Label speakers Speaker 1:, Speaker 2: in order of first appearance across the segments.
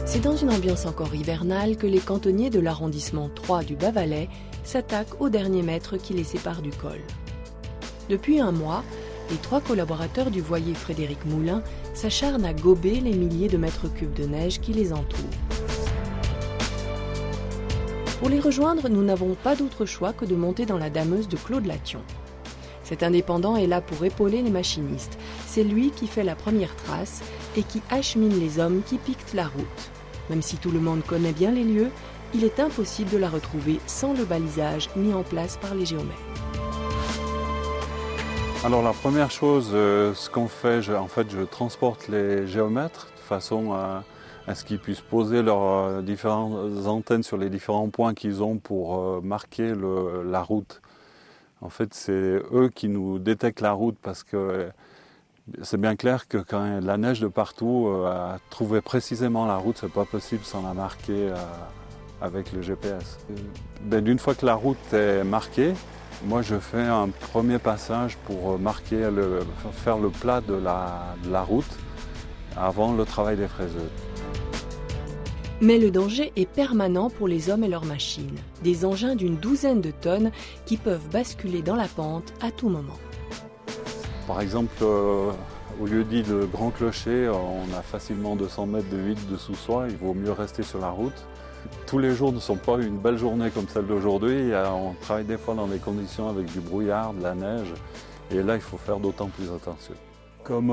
Speaker 1: C'est dans une ambiance encore hivernale que les cantonniers de l'arrondissement 3 du Bas-Valais s'attaquent aux derniers mètres qui les séparent du col. Depuis un mois, les 3 collaborateurs du voilier Frédéric Moulin s'acharnent à gober les milliers de mètres cubes de neige qui les entourent. Pour les rejoindre, nous n'avons pas d'autre choix que de monter dans la dameuse de Claude Lation. Cet indépendant est là pour épauler les machinistes. C'est lui qui fait la première trace et qui achemine les hommes qui piquent la route. Même si tout le monde connaît bien les lieux, il est impossible de la retrouver sans le balisage mis en place par les géomètres.
Speaker 2: Alors la première chose, ce qu'on fait, je transporte les géomètres de façon à ce qu'ils puissent poser leurs différentes antennes sur les différents points qu'ils ont pour marquer la route. En fait, c'est eux qui nous détectent la route parce que c'est bien clair que quand il y a de la neige de partout, trouver précisément la route, c'est pas possible sans la marquer avec le GPS. D'une fois que la route est marquée, moi je fais un premier passage pour faire le plat de la route avant le travail des fraiseuses.
Speaker 1: Mais le danger est permanent pour les hommes et leurs machines. Des engins d'une douzaine de tonnes qui peuvent basculer dans la pente à tout moment.
Speaker 2: Par exemple, au lieu dit le Grand Clocher, on a facilement 200 mètres de vide dessous soi, il vaut mieux rester sur la route. Tous les jours ne sont pas une belle journée comme celle d'aujourd'hui, on travaille des fois dans des conditions avec du brouillard, de la neige, et là il faut faire d'autant plus attention.
Speaker 3: Comme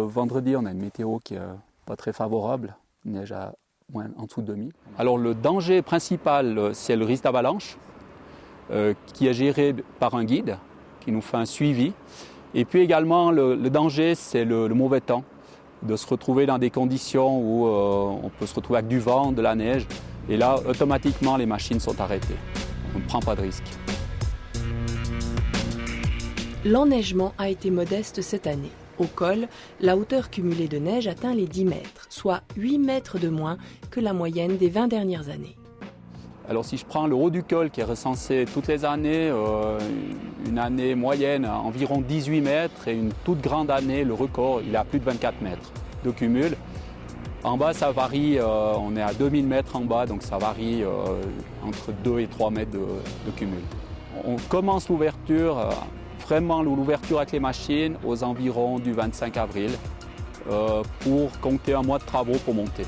Speaker 3: vendredi, on a une météo qui n'est pas très favorable, neige à en dessous de 2000. Alors le danger principal, c'est le risque d'avalanche, qui est géré par un guide, qui nous fait un suivi. Et puis également, le danger, c'est le mauvais temps, de se retrouver dans des conditions où on peut se retrouver avec du vent, de la neige. Et là, automatiquement, les machines sont arrêtées. On ne prend pas de risque.
Speaker 1: L'enneigement a été modeste cette année. Au col, la hauteur cumulée de neige atteint les 10 mètres, soit 8 mètres de moins que la moyenne des 20 dernières années.
Speaker 3: Alors si je prends le haut du col qui est recensé toutes les années, une année moyenne à environ 18 mètres et une toute grande année, le record, il est à plus de 24 mètres de cumul. En bas, ça varie, on est à 2000 mètres en bas, donc ça varie entre 2 et 3 mètres de cumul. On commence l'ouverture, vraiment l'ouverture avec les machines aux environs du 25 avril pour compter un mois de travaux pour monter.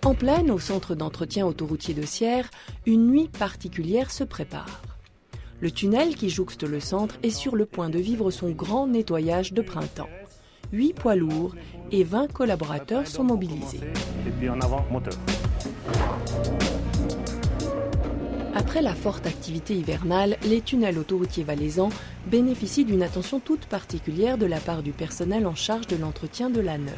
Speaker 1: En plaine, au centre d'entretien autoroutier de Sierre, une nuit particulière se prépare. Le tunnel qui jouxte le centre est sur le point de vivre son grand nettoyage de printemps. 8 poids lourds et 20 collaborateurs sont mobilisés.
Speaker 4: Et puis en avant, moteur.
Speaker 1: Après la forte activité hivernale, les tunnels autoroutiers valaisans bénéficient d'une attention toute particulière de la part du personnel en charge de l'entretien de l'A9.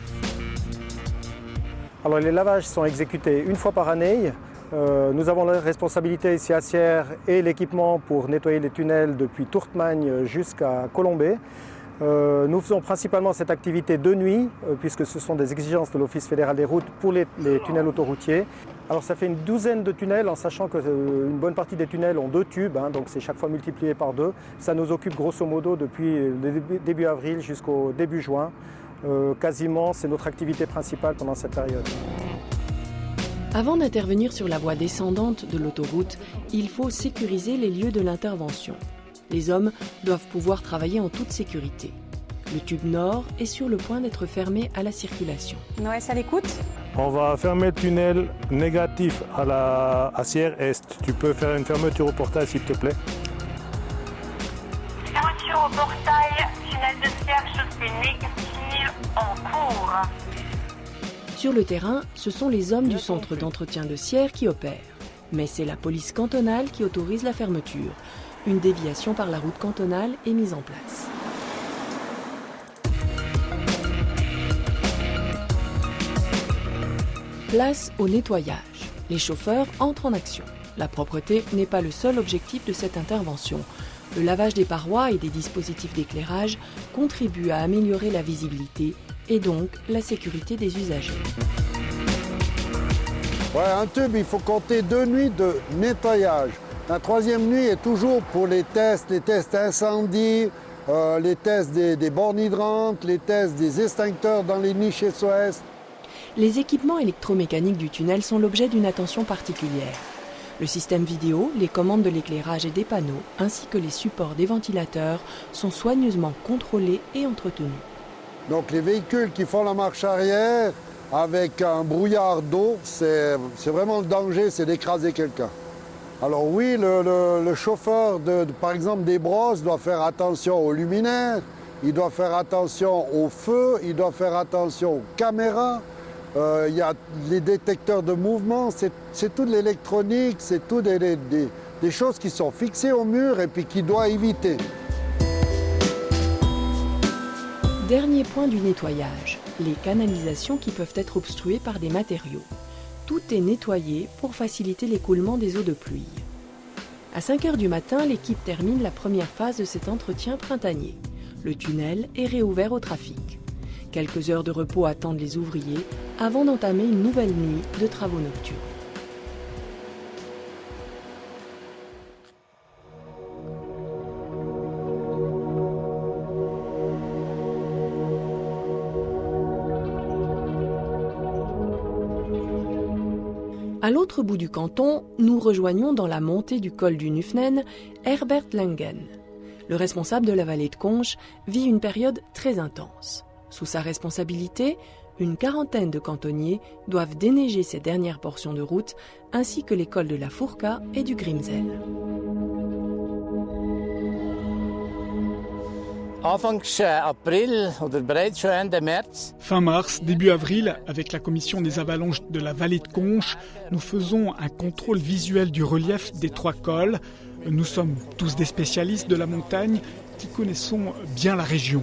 Speaker 5: Alors les lavages sont exécutés une fois par année. Nous avons la responsabilité ici à Sierre et l'équipement pour nettoyer les tunnels depuis Tourtemagne jusqu'à Colombey. Nous faisons principalement cette activité de nuit, puisque ce sont des exigences de l'Office fédéral des routes pour les tunnels autoroutiers. Alors ça fait une douzaine de tunnels, en sachant qu'une bonne partie des tunnels ont 2 tubes, donc c'est chaque fois multiplié par 2. Ça nous occupe grosso modo depuis le début avril jusqu'au début juin. Quasiment, c'est notre activité principale pendant cette période.
Speaker 1: Avant d'intervenir sur la voie descendante de l'autoroute, il faut sécuriser les lieux de l'intervention. Les hommes doivent pouvoir travailler en toute sécurité. Le tube nord est sur le point d'être fermé à la circulation.
Speaker 6: Noël, à l'écoute.
Speaker 4: On va fermer le tunnel négatif à Sierre Est. Tu peux faire une fermeture au portail, s'il te plaît.
Speaker 7: Fermeture au portail, tunnel de Sierre, chaussée négative en cours.
Speaker 1: Sur le terrain, ce sont les hommes du centre d'entretien de Sierre qui opèrent. Mais c'est la police cantonale qui autorise la fermeture. Une déviation par la route cantonale est mise en place. Place au nettoyage. Les chauffeurs entrent en action. La propreté n'est pas le seul objectif de cette intervention. Le lavage des parois et des dispositifs d'éclairage contribue à améliorer la visibilité et donc la sécurité des usagers.
Speaker 6: Ouais, un tube, il faut compter 2 nuits de nettoyage. La 3e nuit est toujours pour les tests incendie, les tests des bornes hydrantes, les tests des extincteurs dans les niches SOS.
Speaker 1: Les équipements électromécaniques du tunnel sont l'objet d'une attention particulière. Le système vidéo, les commandes de l'éclairage et des panneaux, ainsi que les supports des ventilateurs sont soigneusement contrôlés et entretenus.
Speaker 6: Donc les véhicules qui font la marche arrière avec un brouillard d'eau, c'est vraiment le danger, c'est d'écraser quelqu'un. Alors oui, le chauffeur, par exemple des brosses, doit faire attention aux luminaires, il doit faire attention au feu, il doit faire attention aux caméras. Il y a les détecteurs de mouvement, c'est toute l'électronique, c'est tout des choses qui sont fixées au mur et puis qu'il doit éviter.
Speaker 1: Dernier point du nettoyage, les canalisations qui peuvent être obstruées par des matériaux. Tout est nettoyé pour faciliter l'écoulement des eaux de pluie. À 5 h du matin, l'équipe termine la première phase de cet entretien printanier. Le tunnel est réouvert au trafic. Quelques heures de repos attendent les ouvriers avant d'entamer une nouvelle nuit de travaux nocturnes. À l'autre bout du canton, nous rejoignons dans la montée du col du Nufnen Herbert Langen. Le responsable de la vallée de Conches vit une période très intense. Sous sa responsabilité, une quarantaine de cantonniers doivent déneiger ces dernières portions de route, ainsi que les cols de la Furka et du Grimsel.
Speaker 8: Fin mars, début avril, avec la commission des avalanches de la vallée de Conches, nous faisons un contrôle visuel du relief des 3 cols. Nous sommes tous des spécialistes de la montagne qui connaissons bien la région.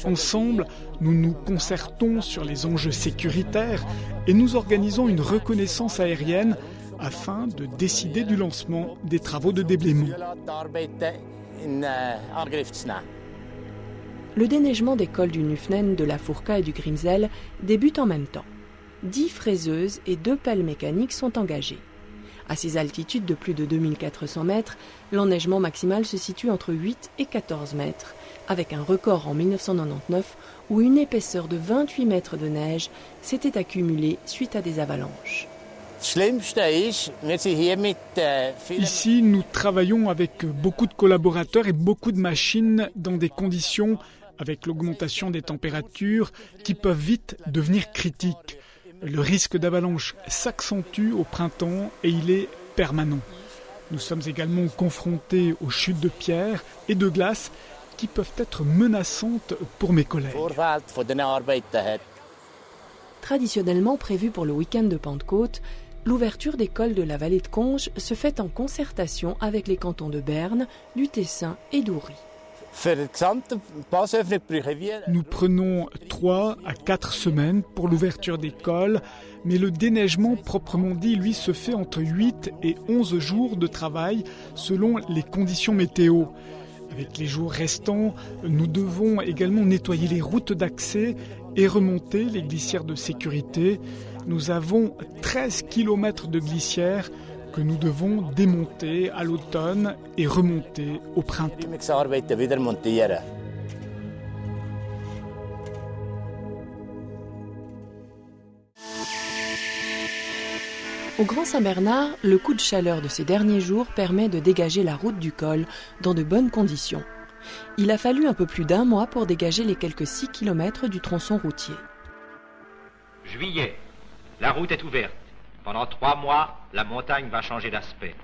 Speaker 8: Ensemble, nous nous concertons sur les enjeux sécuritaires et nous organisons une reconnaissance aérienne afin de décider du lancement des travaux de déblaiement.
Speaker 1: Le déneigement des cols du Nufnen, de la Furka et du Grimsel débute en même temps. 10 fraiseuses et 2 pelles mécaniques sont engagées. À ces altitudes de plus de 2400 mètres, l'enneigement maximal se situe entre 8 et 14 mètres, avec un record en 1999 où une épaisseur de 28 mètres de neige s'était accumulée suite à des avalanches.
Speaker 8: Ici, nous travaillons avec beaucoup de collaborateurs et beaucoup de machines dans des conditions avec l'augmentation des températures qui peuvent vite devenir critiques. Le risque d'avalanche s'accentue au printemps et il est permanent. Nous sommes également confrontés aux chutes de pierres et de glace qui peuvent être menaçantes pour mes collègues.
Speaker 1: Traditionnellement prévue pour le week-end de Pentecôte, l'ouverture des cols de la vallée de Conches se fait en concertation avec les cantons de Berne, du Tessin et d'Uri.
Speaker 8: Nous prenons 3 à 4 semaines pour l'ouverture des cols, mais le déneigement proprement dit, lui, se fait entre 8 et 11 jours de travail selon les conditions météo. Avec les jours restants, nous devons également nettoyer les routes d'accès et remonter les glissières de sécurité. Nous avons 13 km de glissières que nous devons démonter à l'automne et remonter au printemps.
Speaker 1: Au Grand Saint-Bernard, le coup de chaleur de ces derniers jours permet de dégager la route du col dans de bonnes conditions. Il a fallu un peu plus d'1 mois pour dégager les quelques 6 km du tronçon routier.
Speaker 9: Juillet, la route est ouverte. Pendant 3 mois, la montagne va changer d'aspect.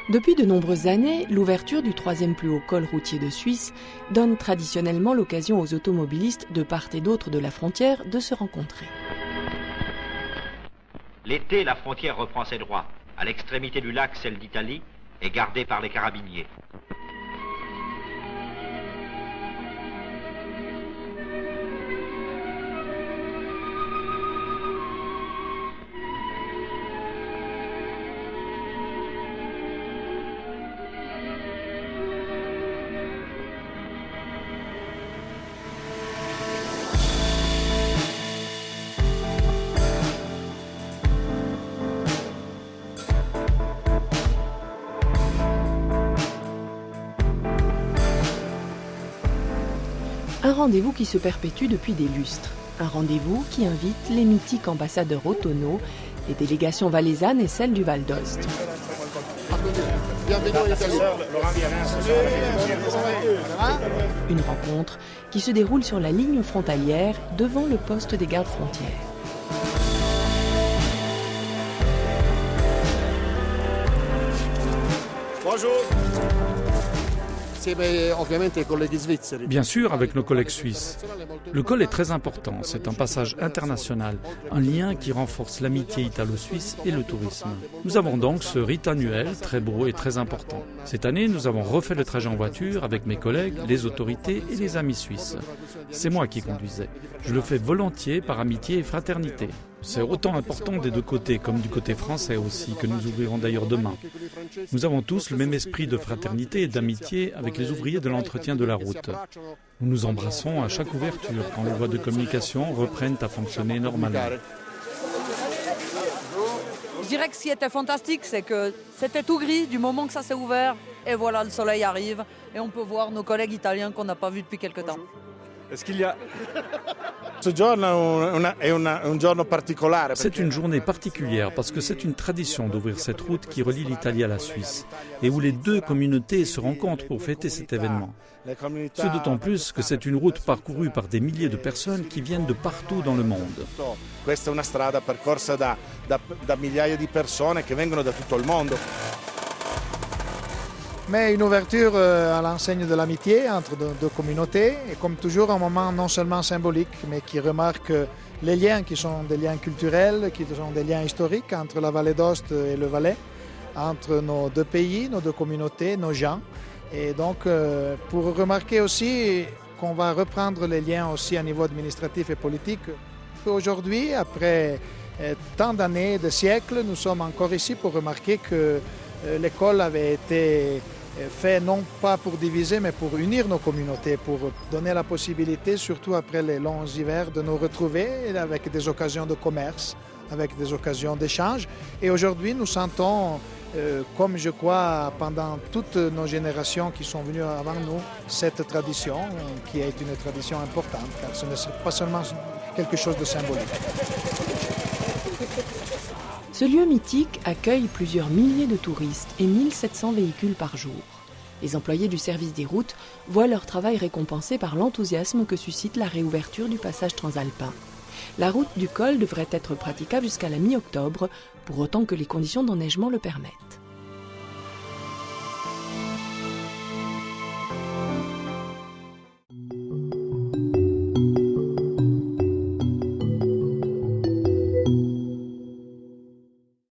Speaker 1: Depuis de nombreuses années, l'ouverture du 3e plus haut col routier de Suisse donne traditionnellement l'occasion aux automobilistes de part et d'autre de la frontière de se rencontrer.
Speaker 9: L'été, la frontière reprend ses droits. À l'extrémité du lac, celle d'Italie est gardée par les carabiniers.
Speaker 1: Un rendez-vous qui se perpétue depuis des lustres. Un rendez-vous qui invite les mythiques ambassadeurs autonaux, les délégations valaisannes et celles du Val d'Ost. Une rencontre qui se déroule sur la ligne frontalière devant le poste des gardes frontières.
Speaker 6: Bonjour.
Speaker 10: Bien sûr, avec nos collègues suisses. Le col est très important, c'est un passage international, un lien qui renforce l'amitié italo-suisse et le tourisme. Nous avons donc ce rite annuel, très beau et très important. Cette année, nous avons refait le trajet en voiture avec mes collègues, les autorités et les amis suisses. C'est moi qui conduisais. Je le fais volontiers par amitié et fraternité. C'est autant important des deux côtés, comme du côté français aussi, que nous ouvrirons d'ailleurs demain. Nous avons tous le même esprit de fraternité et d'amitié avec les ouvriers de l'entretien de la route. Nous nous embrassons à chaque ouverture, quand les voies de communication reprennent à fonctionner normalement.
Speaker 11: Je dirais que ce qui était fantastique, c'est que c'était tout gris du moment que ça s'est ouvert. Et voilà, le soleil arrive et on peut voir nos collègues italiens qu'on n'a pas vus depuis quelque temps.
Speaker 12: Est-ce qu'il y a...
Speaker 10: C'est une journée particulière parce que c'est une tradition d'ouvrir cette route qui relie l'Italie à la Suisse et où les deux communautés se rencontrent pour fêter cet événement. C'est d'autant plus que c'est une route parcourue par des milliers de personnes qui viennent de partout dans le monde.
Speaker 12: Questa è una strada percorsa da migliaia di persone che vengono da tutto il mondo.
Speaker 13: Mais une ouverture à l'enseigne de l'amitié entre deux communautés et comme toujours un moment non seulement symbolique mais qui remarque les liens qui sont des liens culturels, qui sont des liens historiques entre la vallée d'Ost et le Valais, entre nos deux pays, nos deux communautés, nos gens. Et donc pour remarquer aussi qu'on va reprendre les liens aussi à niveau administratif et politique. Aujourd'hui, après tant d'années, de siècles, nous sommes encore ici pour remarquer que l'école avait été fait non pas pour diviser, mais pour unir nos communautés, pour donner la possibilité, surtout après les longs hivers, de nous retrouver avec des occasions de commerce, avec des occasions d'échange. Et aujourd'hui, nous sentons, comme je crois pendant toutes nos générations qui sont venues avant nous, cette tradition qui est une tradition importante, car ce n'est pas seulement quelque chose de symbolique.
Speaker 1: Ce lieu mythique accueille plusieurs milliers de touristes et 1700 véhicules par jour. Les employés du service des routes voient leur travail récompensé par l'enthousiasme que suscite la réouverture du passage transalpin. La route du col devrait être praticable jusqu'à la mi-octobre, pour autant que les conditions d'enneigement le permettent.